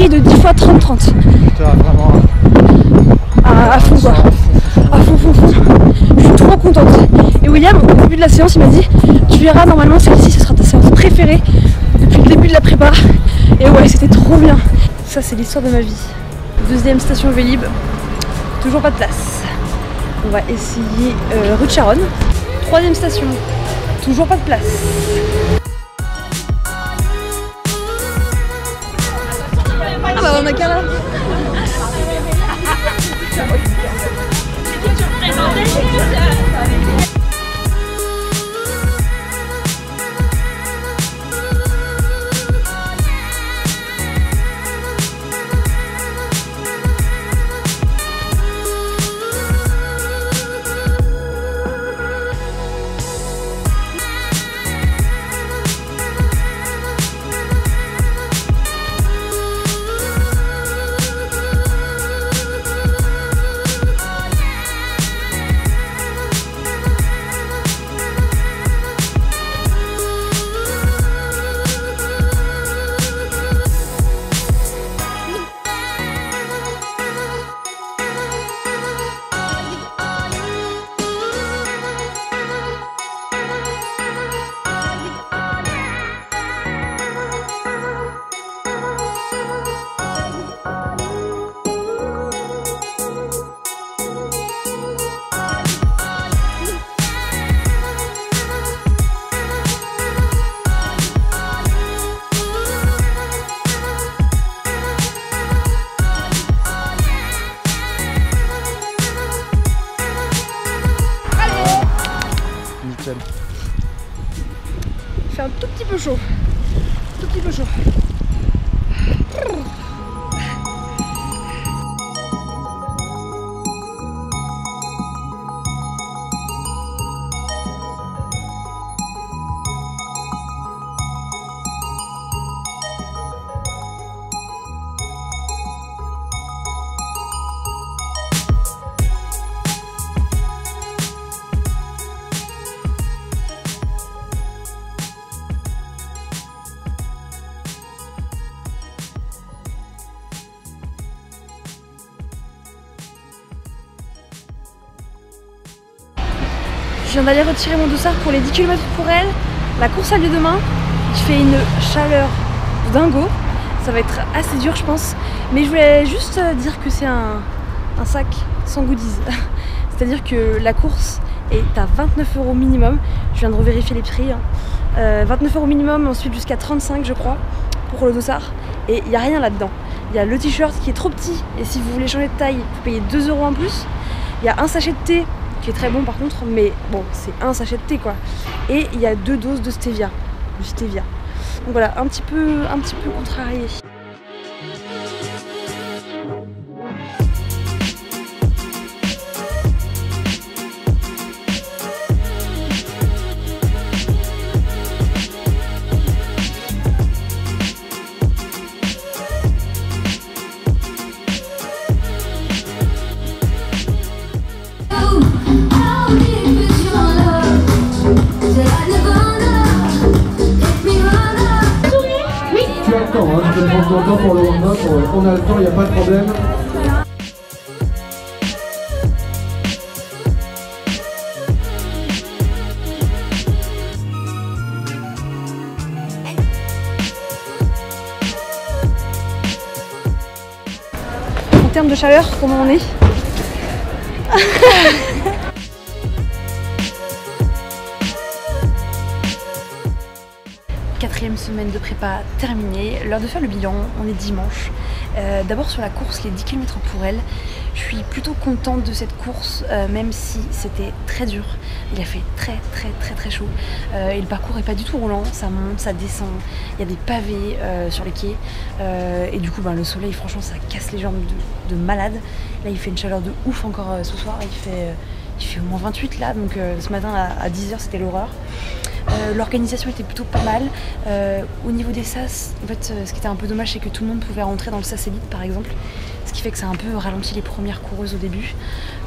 taille de 10 x 30-30. Vraiment. À fond quoi. À fond. Je suis trop contente. Et William, au début de la séance, il m'a dit tu verras, normalement celle-ci ce sera ta séance préférée depuis le début de la prépa. Et ouais, c'était trop bien. Ça c'est l'histoire de ma vie. Deuxième station Vélib, toujours pas de place. On va essayer rue de Charonne. Troisième station, toujours pas de place. Ah bah on a qu'à là. Il fait un tout petit peu chaud. Tout petit peu chaud. Je viens d'aller retirer mon dossard pour les 10 km pour elle. La course a lieu demain. Il fait une chaleur de dingo. Ça va être assez dur je pense. Mais je voulais juste dire que c'est un sac sans goodies. C'est-à-dire que la course est à 29 € minimum. Je viens de revérifier les prix. 29 € minimum, ensuite jusqu'à 35 je crois pour le dossard. Et il n'y a rien là-dedans. Il y a le t-shirt qui est trop petit. Et si vous voulez changer de taille, vous payez 2 € en plus. Il y a un sachet de thé qui est très bon par contre, mais bon, c'est un sachet de thé quoi. Et il y a 2 doses de stevia, du stevia. Donc voilà, un petit peu contrarié. Je te prends ton temps pour le warm-up, on a le temps, il n'y a pas de problème. En termes de chaleur, comment on est? Quatrième semaine de prépa terminée, l'heure de faire le bilan, on est dimanche. D'abord sur la course, les 10 km pour elle, je suis plutôt contente de cette course, même si c'était très dur. Il a fait très chaud et le parcours est pas du tout roulant, ça monte, ça descend, il y a des pavés sur les quais et du coup le soleil franchement ça casse les jambes de malade. Là il fait une chaleur de ouf encore ce soir, il fait au moins 28 là, donc ce matin à 10 h c'était l'horreur. L'organisation était plutôt pas mal. Au niveau des sas, en fait, ce qui était un peu dommage, c'est que tout le monde pouvait rentrer dans le sas élite par exemple. Ce qui fait que ça a un peu ralenti les premières coureuses au début.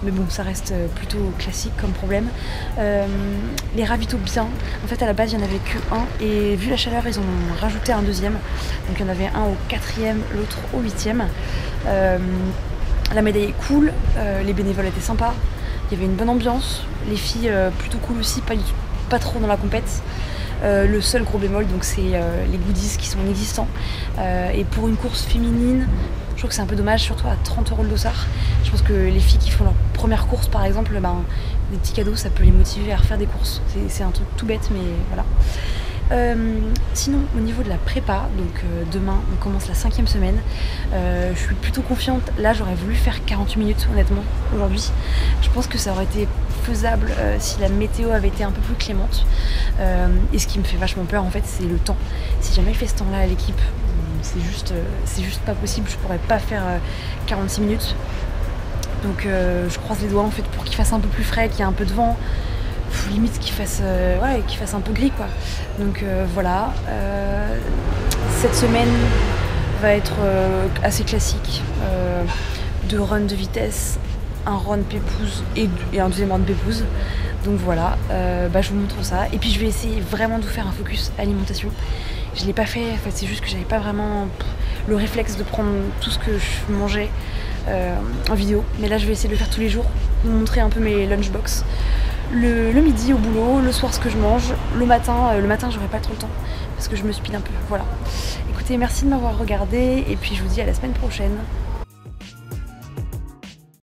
Mais bon, ça reste plutôt classique comme problème. Les ravitaux bien. En fait, à la base, il n'y en avait que un. Et vu la chaleur, ils ont rajouté un deuxième. Donc il y en avait un au 4e, l'autre au 8e. La médaille est cool. Les bénévoles étaient sympas. Il y avait une bonne ambiance. Les filles plutôt cool aussi, pas trop dans la compète. Le seul gros bémol, donc c'est les goodies qui sont inexistants. Et pour une course féminine, je trouve que c'est un peu dommage, surtout à 30 € le dossard. Je pense que les filles qui font leur première course, par exemple, des petits cadeaux, ça peut les motiver à refaire des courses. C'est un truc tout bête, mais voilà. Sinon, au niveau de la prépa, donc demain, on commence la 5e semaine. Je suis plutôt confiante. Là, j'aurais voulu faire 48 minutes, honnêtement, aujourd'hui. Je pense que ça aurait été faisable si la météo avait été un peu plus clémente. Et ce qui me fait vachement peur, en fait, c'est le temps. Si jamais il fait ce temps-là à l'équipe, c'est juste pas possible. Je pourrais pas faire 46 minutes. Donc, je croise les doigts, en fait, pour qu'il fasse un peu plus frais, qu'il y ait un peu de vent. Limite qu'il fasse un peu gris, quoi. Donc voilà, cette semaine va être assez classique. 2 runs de vitesse, un run pépouze et un deuxième run pépouze. Donc voilà, je vous montre ça. Et puis je vais essayer vraiment de vous faire un focus alimentation. Je l'ai pas fait, en fait, c'est juste que j'avais pas vraiment le réflexe de prendre tout ce que je mangeais en vidéo. Mais là je vais essayer de le faire tous les jours, vous montrer un peu mes lunchbox. Le midi au boulot, le soir ce que je mange, le matin j'aurai pas trop le temps parce que je me speed un peu, voilà. Écoutez, merci de m'avoir regardé et puis je vous dis à la semaine prochaine.